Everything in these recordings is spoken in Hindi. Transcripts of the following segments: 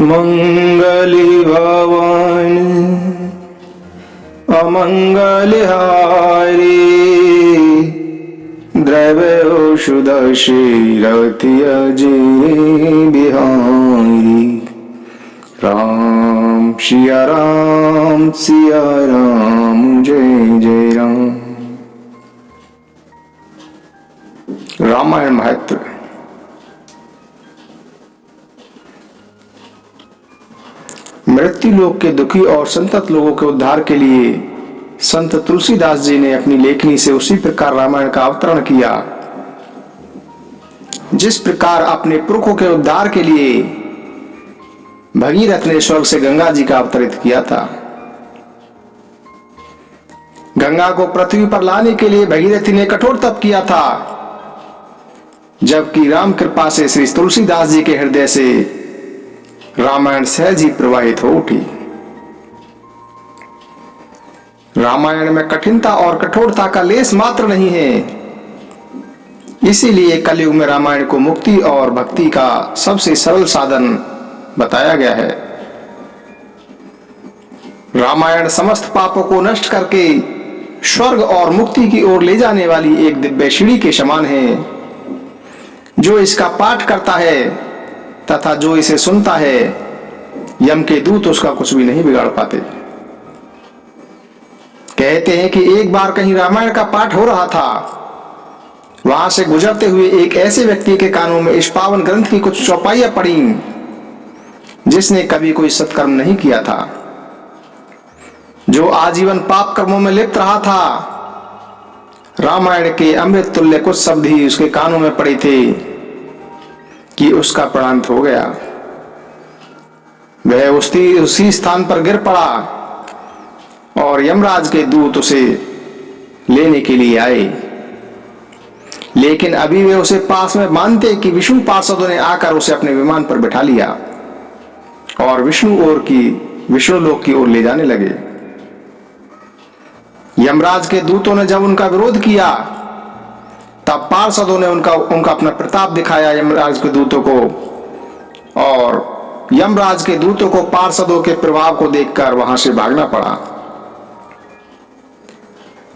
मंगली भवन अमंगलहारी द्रव्योषुध शीरति अजय बिहारी। राम सिया राम जय जय राम। रामायण महत्व। मृत्यु लोक के दुखी और संतत लोगों के उद्धार के लिए संत तुलसीदास जी ने अपनी लेखनी से उसी प्रकार रामायण का अवतरण किया जिस प्रकार अपने पुरखों के उद्धार के लिए भगीरथ ने स्वर्ग से गंगा जी का अवतरित किया था। गंगा को पृथ्वी पर लाने के लिए भगीरथी ने कठोर तप किया था, जबकि राम कृपा से श्री तुलसीदास जी के हृदय से रामायण सहज ही प्रवाहित हो उठी। रामायण में कठिनता और कठोरता का लेस मात्र नहीं है, इसीलिए कलयुग में रामायण को मुक्ति और भक्ति का सबसे सरल साधन बताया गया है। रामायण समस्त पापों को नष्ट करके स्वर्ग और मुक्ति की ओर ले जाने वाली एक दिव्य सीढ़ी के समान है। जो इसका पाठ करता है तथा जो इसे सुनता है, यम के दूत उसका कुछ भी नहीं बिगाड़ पाते। कहते हैं कि एक बार कहीं रामायण का पाठ हो रहा था, वहां से गुजरते हुए एक ऐसे व्यक्ति के कानों में इस पावन ग्रंथ की कुछ चौपाइयां पड़ी जिसने कभी कोई सत्कर्म नहीं किया था, जो आजीवन पाप कर्मों में लिप्त रहा था। रामायण के अमृत तुल्य कुछ शब्द ही उसके कानों में पड़े थे कि उसका प्राणांत हो गया। वह उसी स्थान पर गिर पड़ा और यमराज के दूत उसे लेने के लिए आए, लेकिन अभी वे उसे पास में मानते कि विष्णु पार्षदों ने आकर उसे अपने विमान पर बिठा लिया और विष्णु लोक की ओर ले जाने लगे। यमराज के दूतों ने जब उनका विरोध किया, तब पार्षदों ने उनका अपना प्रताप दिखाया यमराज के दूतों को, और यमराज के दूतों को पार्षदों के प्रभाव को देखकर वहां से भागना पड़ा।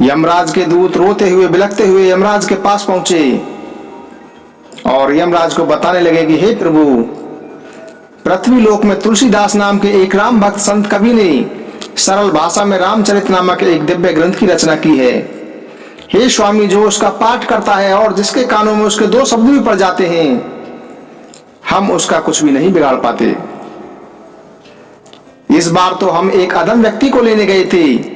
यमराज के दूत रोते हुए बिलखते हुए यमराज के पास पहुंचे और यमराज को बताने लगे कि हे प्रभु, पृथ्वी लोक में तुलसीदास नाम के एक राम भक्त संत कवि ने सरल भाषा में रामचरित नामक एक दिव्य ग्रंथ की रचना की है। हे स्वामी, जो उसका पाठ करता है और जिसके कानों में उसके दो शब्द भी पड़ जाते हैं, हम उसका कुछ भी नहीं बिगाड़ पाते। इस बार तो हम एक अदम व्यक्ति को लेने गए थे,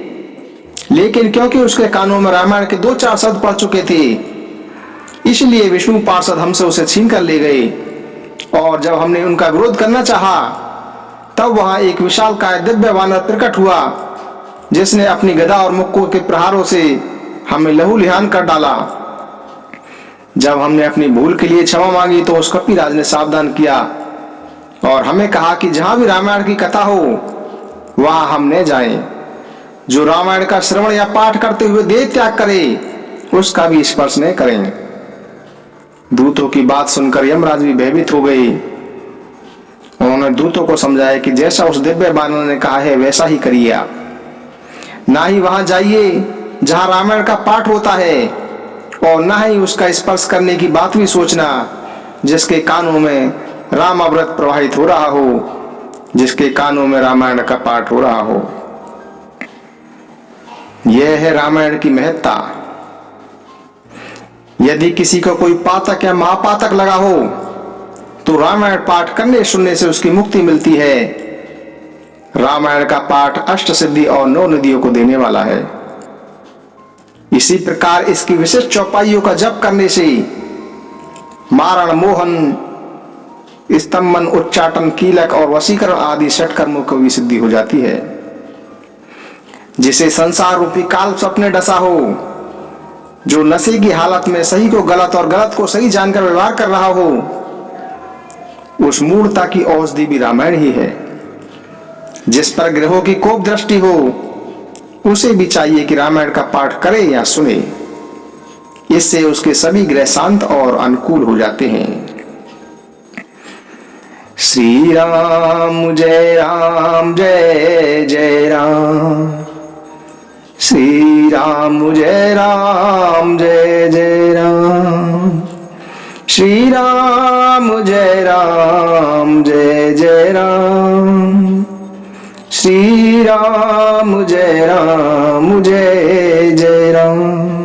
लेकिन क्योंकि उसके कानों में रामायण के 2-4 शब्द पड़ चुके थे, इसलिए विष्णु पार्षद हमसे उसे छीन कर ले गए। और जब हमने उनका विरोध करना चाहा, तब वहां एक विशालकाय दिव्य वानर प्रकट हुआ, जिसने अपनी गदा और मुक्कों के प्रहारों से हमें लहूलुहान कर डाला। जब हमने अपनी भूल के लिए क्षमा मांगी, तो उस कपिराज ने सावधान किया और हमें कहा कि जहां भी रामायण की कथा हो, वहां हम न जाएं। जो रामायण का श्रवण या पाठ करते हुए देह त्याग करे, उसका भी स्पर्श न करें। दूतों की बात सुनकर यमराज भी भयभीत हो गए। उन्होंने दूतों को समझाया कि जैसा उस दिव्य वानर ने कहा है, वैसा ही करिए आप। ना ही वहां जाइए जहां रामायण का पाठ होता है, और ना ही उसका स्पर्श करने की बात भी सोचना, जिसके कानों में राम अमृत प्रवाहित हो रहा हो, जिसके कानों में रामायण का पाठ हो रहा हो। यह है रामायण की महत्ता। यदि किसी को कोई पातक या महापातक लगा हो, तो रामायण पाठ करने सुनने से उसकी मुक्ति मिलती है। रामायण का पाठ अष्ट सिद्धि और 9 निधियों को देने वाला है। इसी प्रकार इसकी विशिष्ट चौपाइयों का जप करने से मारण, मोहन, स्तंभन, उच्चाटन, कीलक और वशीकरण आदि 6 कर्मों की भी सिद्धि हो जाती है। जिसे संसार रूपी काल स्वप्ने डसा हो, जो नशे की हालत में सही को गलत और गलत को सही जानकर व्यवहार कर रहा हो, उस मूढ़ता की औषधि भी रामायण ही है। जिस पर ग्रहों की कोप दृष्टि हो, उसे भी चाहिए कि रामायण का पाठ करे या सुने। इससे उसके सभी ग्रह शांत और अनुकूल हो जाते हैं। श्री राम जय जय राम, श्री राम जय जय राम, श्री राम जय जय राम, श्री राम जय जय राम।